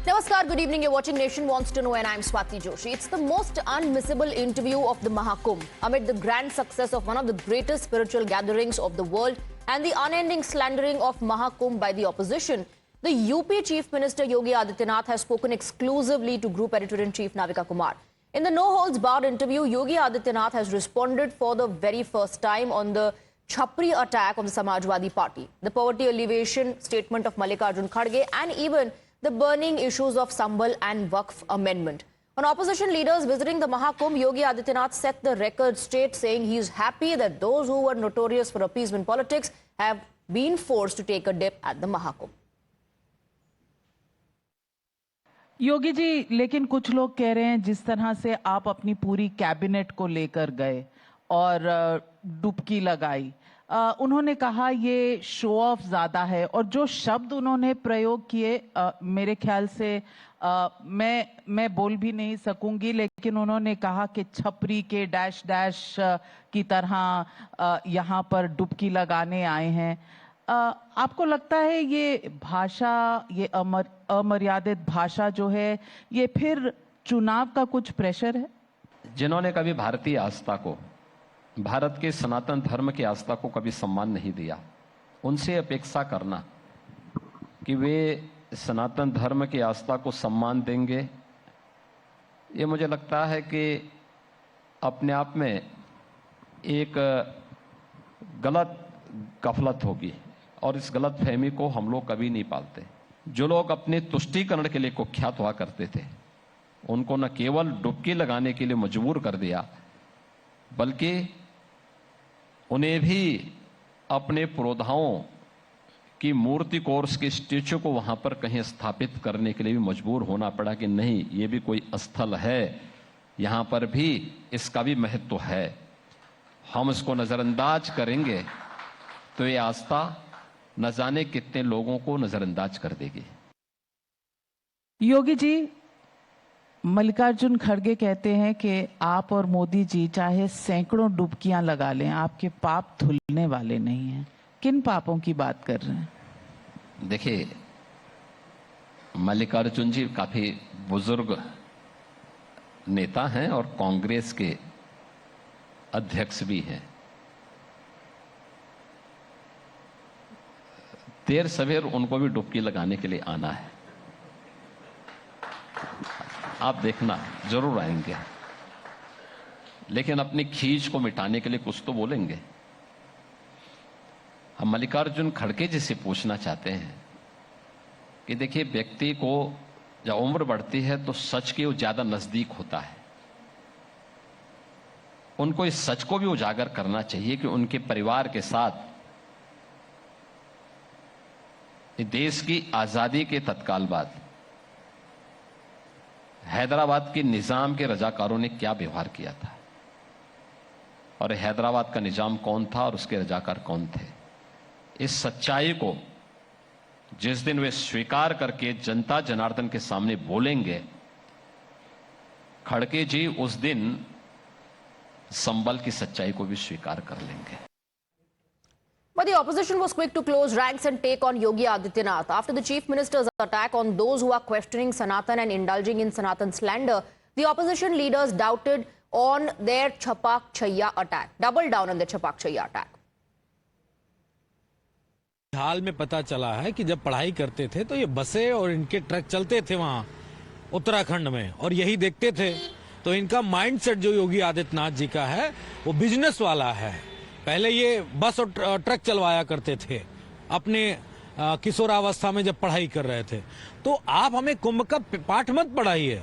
Namaskar, good evening. You're watching Nation Wants to Know and I'm Swati Joshi. It's the most unmissable interview of the Mahakumbh amid the grand success of one of the greatest spiritual gatherings of the world and the unending slandering of Mahakumbh by the opposition. The UP Chief Minister Yogi Adityanath has spoken exclusively to Group Editor-in-Chief Navika Kumar. In the no-holds-barred interview, Yogi Adityanath has responded for the very first time on the Chhapri attack on the Samajwadi Party, the poverty alleviation statement of Mallikarjun Kharge and even the burning issues of Sambal and Waqf amendment. On opposition leaders visiting the Mahakumbh, Yogi Adityanath set the record straight, saying he is happy that those who were notorious for appeasement politics have been forced to take a dip at the Mahakumbh. Yogi ji, लेकिन कुछ लोग कह रहे हैं जिस तरह से आप अपनी पूरी कैबिनेट को लेकर गए और डुबकी लगाई, उन्होंने कहा ये शो ऑफ ज्यादा है और जो शब्द उन्होंने प्रयोग किए मेरे ख्याल से मैं बोल भी नहीं सकूंगी, लेकिन उन्होंने कहा कि छपरी के डैश डैश की तरह यहाँ पर डुबकी लगाने आए हैं। आपको लगता है ये भाषा, ये अमर्यादित भाषा जो है, ये फिर चुनाव का कुछ प्रेशर है? जिन्होंने कभी भारतीय आस्था को, भारत के सनातन धर्म की आस्था को कभी सम्मान नहीं दिया, उनसे अपेक्षा करना कि वे सनातन धर्म की आस्था को सम्मान देंगे, ये मुझे लगता है कि अपने आप में एक गलत गफलत होगी और इस गलत फहमी को हम लोग कभी नहीं पालते। जो लोग अपने तुष्टीकरण के लिए कुख्यात हुआ करते थे, उनको न केवल डुबकी लगाने के लिए मजबूर कर दिया, बल्कि उन्हें भी अपने पुरोधाओं की मूर्ति को और उसके स्टेचू को वहां पर कहीं स्थापित करने के लिए भी मजबूर होना पड़ा कि नहीं, ये भी कोई स्थल है, यहां पर भी इसका भी महत्व है। हम इसको नजरअंदाज करेंगे तो ये आस्था न जाने कितने लोगों को नजरअंदाज कर देगी। योगी जी, मल्लिकार्जुन खड़गे कहते हैं कि आप और मोदी जी चाहे सैकड़ों डुबकियां लगा लें, आपके पाप धुलने वाले नहीं हैं। किन पापों की बात कर रहे हैं? देखिए, मल्लिकार्जुन जी काफी बुजुर्ग नेता हैं और कांग्रेस के अध्यक्ष भी हैं। देर सवेर उनको भी डुबकी लगाने के लिए आना है, आप देखना जरूर आएंगे, लेकिन अपनी खींच को मिटाने के लिए कुछ तो बोलेंगे। हम मल्लिकार्जुन खड़गे जी से पूछना चाहते हैं कि देखिए, व्यक्ति को जब उम्र बढ़ती है तो सच के वो ज्यादा नजदीक होता है। उनको इस सच को भी उजागर करना चाहिए कि उनके परिवार के साथ देश की आजादी के तत्काल बाद हैदराबाद के निजाम के रजाकारों ने क्या व्यवहार किया था और हैदराबाद का निजाम कौन था और उसके रजाकार कौन थे। इस सच्चाई को जिस दिन वे स्वीकार करके जनता जनार्दन के सामने बोलेंगे, खड़गे जी उस दिन संबल की सच्चाई को भी स्वीकार कर लेंगे। But the opposition was quick to close ranks and take on Yogi Adityanath. After the Chief Minister's attack on those who are questioning Sanatan and indulging in Sanatan slander, the opposition leaders doubted on their Chapak Chaiya attack, doubled down on their Chapak Chaiya attack. हाल में पता चला है कि जब पढ़ाई करते थे तो ये बसें और इनके ट्रक चलते थे वहाँ उत्तराखंड में, और यही देखते थे। तो इनका माइंडसेट जो योगी आदित्यनाथ जी का है वो बिजनेस वाला है। पहले ये बस और ट्रक चलवाया करते थे अपने किशोरावस्था में जब पढ़ाई कर रहे थे। तो आप हमें कुंभ का पाठ मत पढ़ाइए।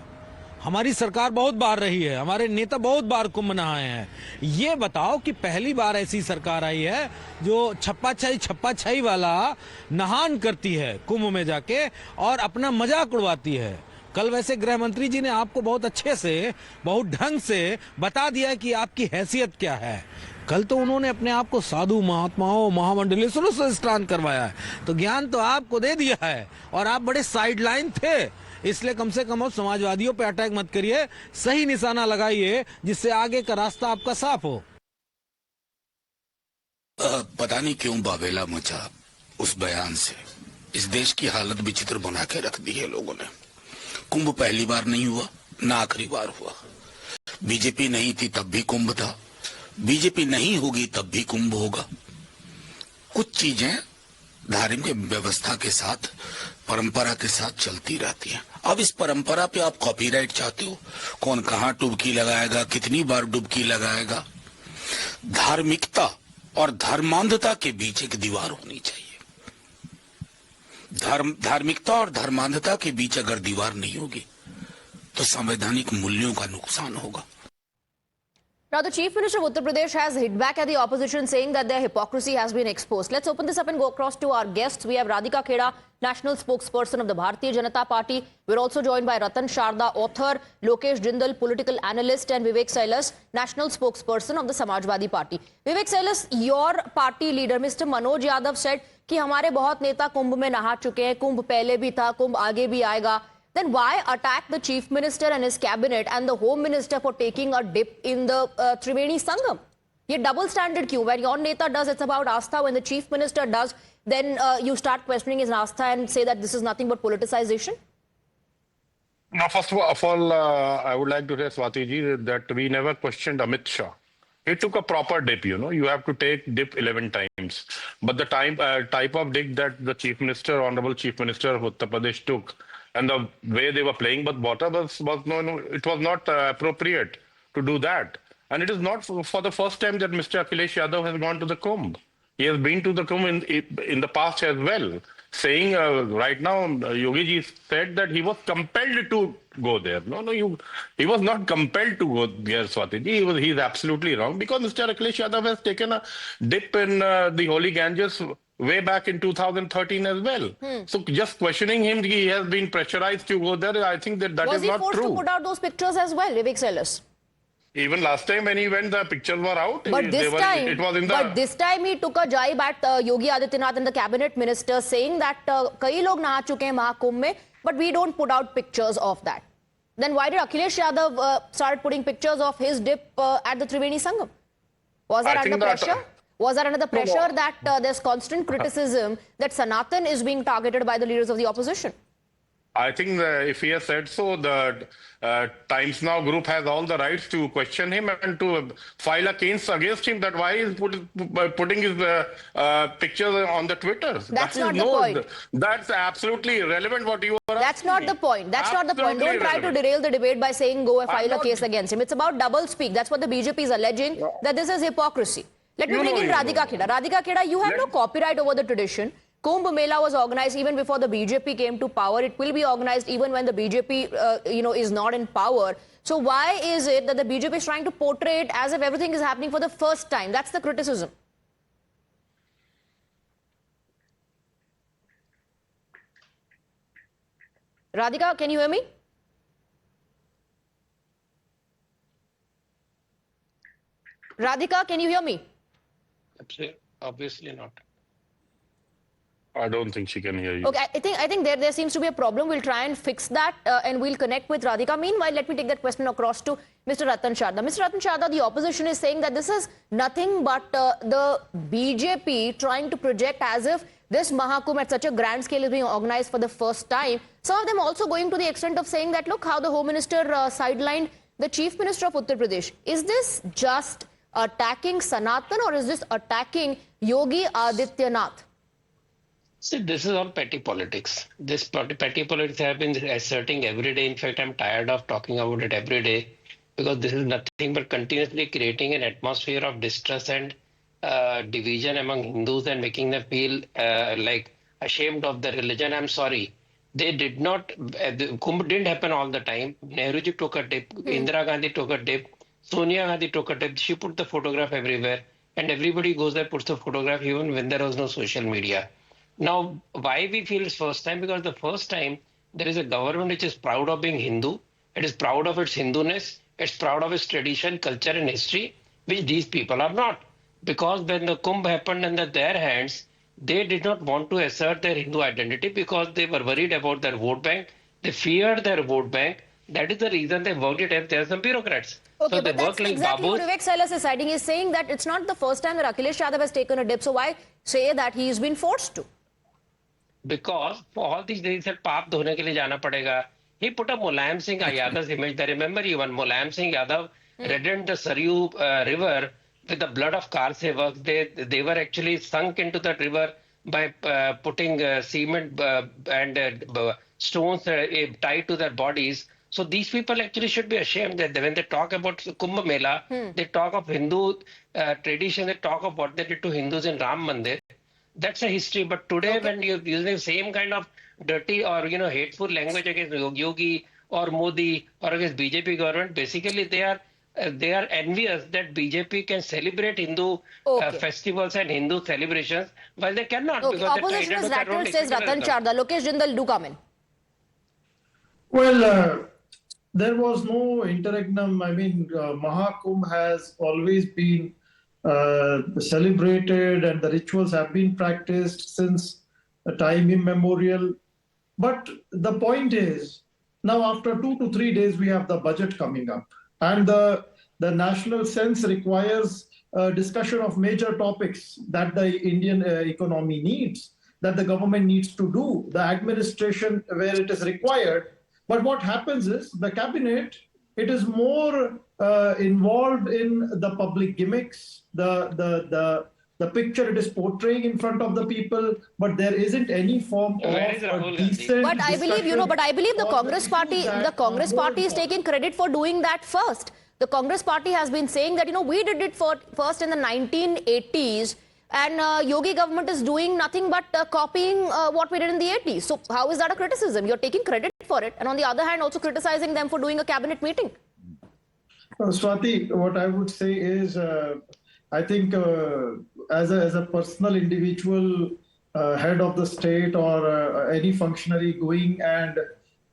हमारी सरकार बहुत बार रही है, हमारे नेता बहुत बार कुंभ नहाए हैं। ये बताओ कि पहली बार ऐसी सरकार आई है जो छप्पा छाई वाला नहान करती है कुंभ में जाके और अपना मजाक उड़वाती है। कल वैसे गृह मंत्री जी ने आपको बहुत अच्छे से, बहुत ढंग से बता दिया कि आपकी हैसियत क्या है। कल तो उन्होंने अपने आप को साधु महात्माओं महामंडलेश्वरों से स्नान करवाया है, तो ज्ञान तो आपको दे दिया है और आप बड़े साइडलाइन थे। इसलिए कम से कम समाजवादियों पे अटैक मत करिए, सही निशाना लगाइए जिससे आगे का रास्ता आपका साफ हो। पता नहीं क्यों बाबेला मचा उस बयान से। इस देश की हालत विचित्र बना के रख दी है लोगों ने। कुंभ पहली बार नहीं हुआ, ना आखिरी बार हुआ। बीजेपी नहीं थी तब भी कुंभ था, बीजेपी नहीं होगी तब भी कुंभ होगा। कुछ चीजें धार्मिक व्यवस्था के साथ, परंपरा के साथ चलती रहती हैं। अब इस परंपरा पे आप कॉपीराइट चाहते हो? कौन कहां डुबकी लगाएगा, कितनी बार डुबकी लगाएगा? धार्मिकता और धर्मांधता के बीच एक दीवार होनी चाहिए। धार्मिकता और धर्मांधता के बीच अगर दीवार नहीं होगी तो संवैधानिक मूल्यों का नुकसान होगा। Now, the Chief Minister of Uttar Pradesh has hit back at the opposition, saying that their hypocrisy has been exposed. Let's open this up and go across to our guests. We have Radhika Kheda, national spokesperson of the Bharatiya Janata Party. We're also joined by Ratan Sharda, author, Lokesh Jindal, political analyst, and Vivek Sailas, national spokesperson of the Samajwadi Party. Vivek Sailas, your party leader, Mr. Manoj Yadav, said कि हमारे बहुत नेता कुंभ में नहा चुके हैं, कुंभ पहले भी था, कुंभ आगे भी आएगा. Then why attack the Chief Minister and his cabinet and the Home Minister for taking a dip in the Triveni Sangam? ये double standard क्यों? When your neta does, it's about Astha. When the Chief Minister does, then you start questioning his Astha and say that this is nothing but politicization? Now, first of all, I would like to say, Swati ji, that we never questioned Amit Shah. He took a proper dip, you know. You have to take dip 11 times. But the type of dip that the Chief Minister, Honorable Chief Minister of Uttar Pradesh took, and the way they were playing with water was it was not appropriate to do that. And it is not for the first time that Mr. Akhilesh Yadav has gone to the Kumbh. He has been to the Kumbh in the past as well, saying right now, Yogi ji said that he was compelled to go there. He was not compelled to go there, Swati ji. He's absolutely wrong, because Mr. Akhilesh Yadav has taken a dip in the Holy Ganges way back in 2013 as well. So just questioning him, he has been pressurized to go there. I think that is not true. Was he forced to put out those pictures as well, Vivek Sailas? Even last time when he went, the pictures were out. But this time he took a jibe at Yogi Adityanath and the cabinet minister, saying that कई लोग नहा चुके हैं महाकुंभ में, but we don't put out pictures of that. Then why did Akhilesh Yadav start putting pictures of his dip at the Triveni Sangam? Was that under pressure? Was there another pressure that there's constant criticism that Sanatan is being targeted by the leaders of the opposition? I think if he has said so, the Times Now group has all the rights to question him and to file a case against him, that why he is putting his pictures on the Twitter. That's not the point. That's absolutely irrelevant what you are That's not the point. That's not the point. Don't try to derail the debate by saying go and file a case against him. It's about double speak. That's what the BJP is alleging, that this is hypocrisy. Let me bring in Radhika Kheda. Radhika Kheda, you have no copyright over the tradition. Kumbh Mela was organized even before the BJP came to power. It will be organized even when the BJP, is not in power. So why is it that the BJP is trying to portray it as if everything is happening for the first time? That's the criticism. Radhika, can you hear me? Radhika, can you hear me? Obviously not. I don't think she can hear you. Okay, I think there seems to be a problem. We'll try and fix that and we'll connect with Radhika. Meanwhile, let me take that question across to Mr. Ratan Sharda. Mr. Ratan Sharda, the opposition is saying that this is nothing but the BJP trying to project as if this Mahakumbh at such a grand scale is being organized for the first time. Some of them also going to the extent of saying that, look, how the Home Minister sidelined the Chief Minister of Uttar Pradesh. Is this just attacking Sanatan or is this attacking Yogi Adityanath? See, this is all petty politics. This petty politics I have been asserting every day. In fact, I'm tired of talking about it every day, because this is nothing but continuously creating an atmosphere of distrust and division among Hindus and making them feel like ashamed of their religion. I'm sorry. They did not, Kumbh didn't happen all the time. Nehruji took a dip, Indira Gandhi took a dip, Sonia Gandhi took a dip. She put the photograph everywhere, and everybody goes there, puts the photograph even when there was no social media. Now, why we feel it's first time? Because the first time there is a government which is proud of being Hindu. It is proud of its Hinduness. It's proud of its tradition, culture and history, which these people are not. Because when the Kumbh happened under their hands, they did not want to assert their Hindu identity because they were worried about their vote bank. They feared their vote bank. That is the reason they worked it as there are some bureaucrats. Okay, so they but that's like exactly Babus. what Vivek Sailas is citing. He's saying that it's not the first time that Akhilesh Yadav has taken a dip. So why say that he has been forced to? Because for all these days, पाप धोने के लिए जाना पड़ेगा. He put a Mulayam Singh Yadav's image there. Remember, even Mulayam Singh Yadav reddened the Saryu river with the blood of car sevaks. They were actually sunk into that river by putting cement and stones tied to their bodies. So these people actually should be ashamed that when they talk about Kumbh Mela, they talk of Hindu tradition, they talk of what they did to Hindus in Ram Mandir. That's a history. But today, when you're using the same kind of dirty or hateful language against Yogi or Modi or against BJP government, basically they are envious that BJP can celebrate Hindu festivals and Hindu celebrations while they cannot. Okay, Because opposition they're is tied rattled, to says Ratan Charda. Lokesh Jindal, do come in. Well, there was no interregnum. I mean, Mahakumbh has always been celebrated and the rituals have been practiced since a time immemorial. But the point is, now after 2 to 3 days, we have the budget coming up. And the national sense requires a discussion of major topics that the Indian economy needs, that the government needs to do, the administration where it is required. But what happens is the cabinet, it is more involved in the public gimmicks, the picture it is portraying in front of the people, but there isn't any form of a decent. But I believe, the Congress party is taking credit for doing that first. The Congress party has been saying that, we did it first in the 1980s. And Yogi government is doing nothing but copying what we did in the 80s. So how is that a criticism? You're taking credit for it. And on the other hand, also criticizing them for doing a cabinet meeting. Swati, what I would say is, I think as a personal individual head of the state or any functionary going and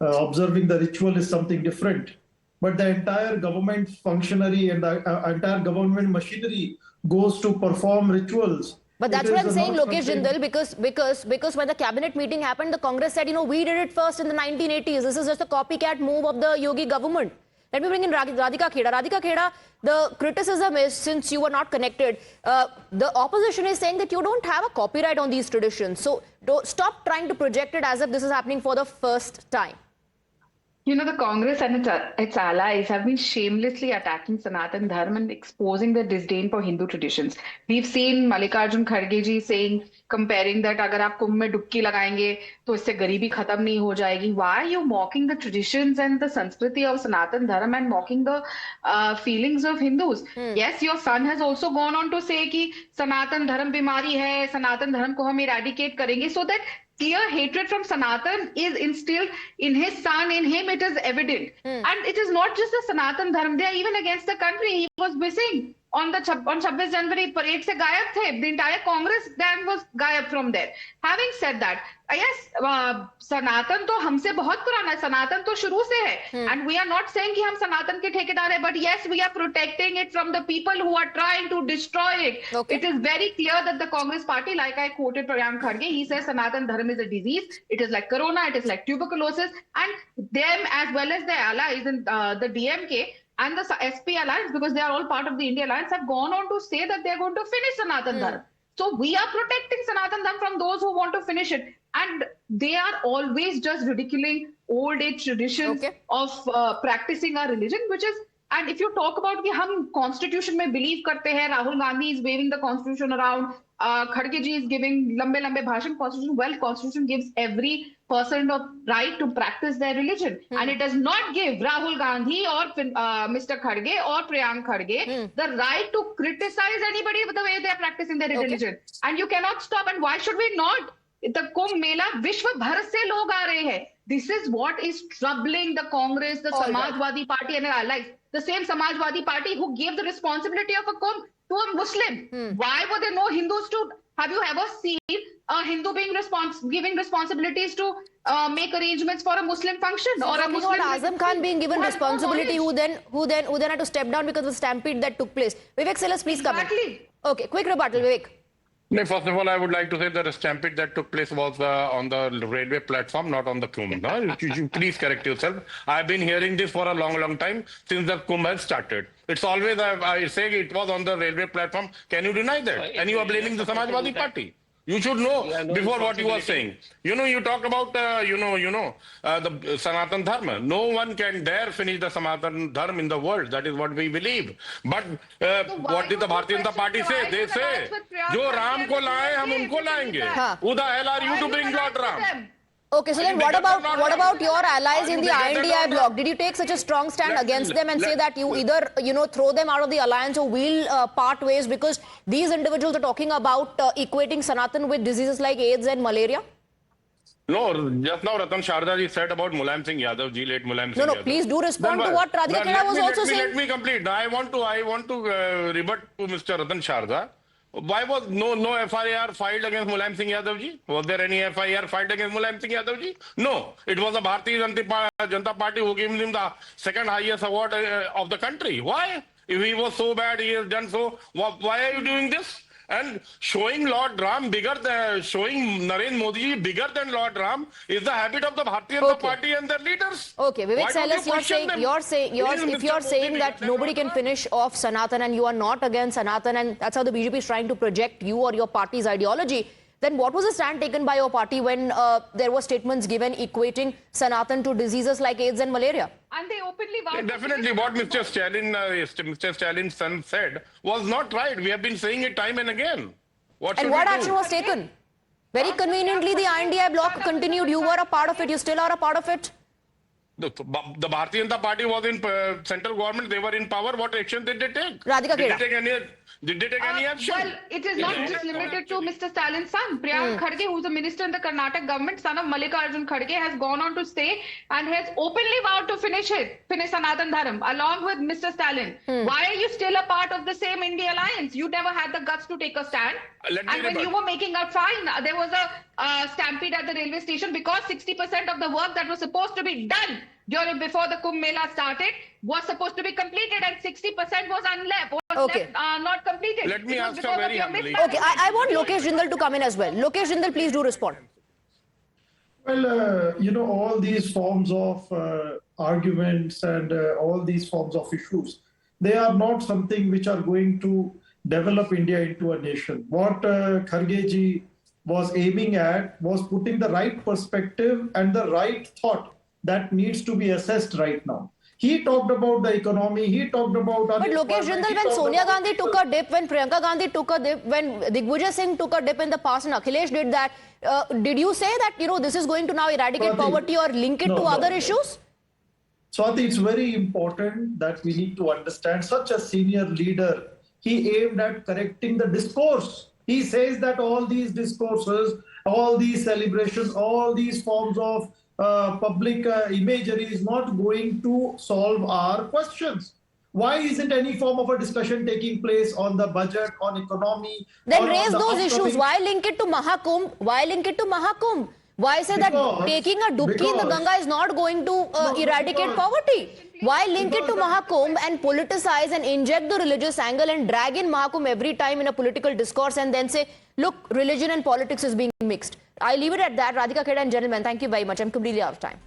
observing the ritual is something different. But the entire government functionary and the entire government machinery goes to perform rituals. But that's what I'm saying, Lokesh Jindal, because when the cabinet meeting happened, the Congress said, we did it first in the 1980s. This is just a copycat move of the Yogi government. Let me bring in Radhika Kheda. Radhika Kheda, the criticism is, since you were not connected, the opposition is saying that you don't have a copyright on these traditions. So stop trying to project it as if this is happening for the first time. The Congress and its allies have been shamelessly attacking Sanatan Dharma and exposing their disdain for Hindu traditions. We've seen Mallikarjun Kharge ji saying, comparing that agar aap kumbh mein dubki lagayenge, to isse garibi khatam nahi ho jayegi. Why are you mocking the traditions and the Sanskriti of Sanatan Dharma and mocking the feelings of Hindus? Yes, your son has also gone on to say ki Sanatan Dharma bimari hai, Sanatan Dharma ko hum eradicate karenge, so that clear hatred from Sanatan is instilled in his son, in him it is evident. And it is not just the Sanatan Dharma, they are even against the country. He was missing on 26 January parade se gayab the. The entire Congress gang was gayab from there. Having said that, yes, Sanatan to humse bahut purana hai, Sanatan to shuru se hai. And we are not saying ki hum Sanatan ke thekedar hai, but yes, we are protecting it from the people who are trying to destroy it. Okay. It is very clear that the Congress party, like I quoted Priyank Kharge, he says Sanatan Dharma is a disease. It is like corona, it is like tuberculosis, and them as well as their allies in the DMK and the SP alliance, because they are all part of the India alliance, have gone on to say that they are going to finish Sanatan Dharma. So we are protecting Sanatan Dharma from those who want to finish it. And they are always just ridiculing old age traditions of practicing our religion, which is, and if you talk about कि हम constitution में believe करते हैं, Rahul Gandhi is waving the constitution around, Kharge ji is giving लंबे भाषण, constitution, well, constitution gives every person the right to practice their religion, and it does not give Rahul Gandhi or Mr. Kharge or Priyank Kharge the right to criticize anybody with the way they are practicing their religion. And you cannot stop, and why should we not? The Kumbh Mela, Vishwa Bhar se log aa rahe hain. This is what is troubling the Congress, the Samajwadi Party and their allies. The same Samajwadi Party who gave the responsibility of a Kumbh to a Muslim. Why were there no Hindus to? Have you ever seen a Hindu being giving responsibilities to make arrangements for a Muslim function, or a Muslim? Azam Khan being given responsibility, who then had to step down because of the stampede that took place. Vivek Sellers, please come in. Okay, quick rebuttal, Vivek. No, first of all, I would like to say that the stampede that took place was on the railway platform, not on the Kumbh. No? You please correct yourself. I've been hearing this for a long time, since the Kumbh has started. It's always, I say it was on the railway platform. Can you deny that? And you are blaming the Samajwadi Party. You should know Yeah, no before what you are responsibility. saying. You talk about, the Sanatan Dharma. No one can dare finish the Sanatan Dharma in the world. That is what we believe. But why what did the don't you Bharatiya Janata question Party say? the They Bible say, alliance with Priyanka जो Gandhi Ram and को the लाए हम USA, उनको if you लाएंगे. believe that? Who the hell are you Why to are bring you Lord allied Ram? with them? Okay, so Are then you what bigger than about Lord Ram? your allies Are in you the bigger than INDI Lord bloc? Ram? Did you take such a strong stand against them and say that you either throw them out of the alliance or we'll part ways because these individuals are talking about equating Sanatan with diseases like AIDS and malaria? No, just now Ratan Sharda ji said about Mulayam Singh Yadav ji, late Mulayam No, Singh no, Yadav. please do respond Then to why- what Radhika Then Khera was also let saying. me complete. I want to rebut to Mr. Ratan Sharda. Why was no FIR filed against Mulayam Singh Yadav ji? Was there any FIR filed against Mulayam Singh Yadav ji? No, it was the Bharatiya Janata Party who gave him the second highest award of the country. Why? If he was so bad, he has done so. Why are you doing this? And showing Lord Ram showing Narendra Modi bigger than Lord Ram is the habit of the Bharatiya Janata Okay. Party and their leaders. Okay, Vivek Why don't Silas, you question them? if you're saying that nobody can finish off Sanatan and you are not against Sanatan and that's how the BJP is trying to project you or your party's ideology, then what was the stand taken by your party when there were statements given equating Sanatan to diseases like AIDS and malaria? And they openly vowed. Definitely, what Mr. Stalin's son said was not right. We have been saying it time and again. What should And what we do? action was taken? Very conveniently, the INDI bloc continued. You were a part of it. You still are a part of it. The Bharatiya Janata Party was in central government. They were in power. What action did they take? Radhika Did Khera. they take any action? Well, it is not just limited to Mr. Stalin's son. Priyank Kharge, who's a minister in the Karnataka government, son of Mallikarjun Kharge, has gone on to say and has openly vowed to finish Sanatan Dharam, along with Mr. Stalin. Why are you still a part of the same India alliance? You never had the guts to take a stand. Let me And when rebut. you were making a fine, there was a stampede at the railway station because 60% of the work that was supposed to be done before the Kumbh Mela started was supposed to be completed and 60% was Okay. not completed. Let me It was ask her because of very your humbly. mismanagement. Okay, I want Lokesh Jindal to come in as well. Lokesh Jindal, please do respond. Well, all these forms of arguments and all these forms of issues, they are not something which are going to develop India into a nation. What Kharge ji was aiming at was putting the right perspective and the right thought that needs to be assessed right now. He talked about the economy, he talked about... But Lokesh Jindal, when Sonia Gandhi took a dip, when Priyanka Gandhi took a dip, when Digvijay Singh took a dip in the past and Akhilesh did that, did you say that, this is going to now eradicate Swati, poverty or link it no, to no, other no. issues? Swati, it's very important that we need to understand such a senior leader. He aimed at correcting the discourse. He says that all these discourses, all these celebrations, all these forms of public imagery is not going to solve our questions. Why isn't any form of a discussion taking place on the budget, on economy? Then or on raise the those issues. upcoming- Why link it to Mahakumbh? Why link it to Mahakumbh? Why say that Because- taking a dubki in the because- Ganga is not going to eradicate because- poverty? Why link it to because- Mahakumbh and politicize and inject the religious angle and drag in Mahakumbh every time in a political discourse and then say, look, religion and politics is being mixed? I leave it at that. Radhika Khera and gentlemen, thank you very much. I'm completely out of time.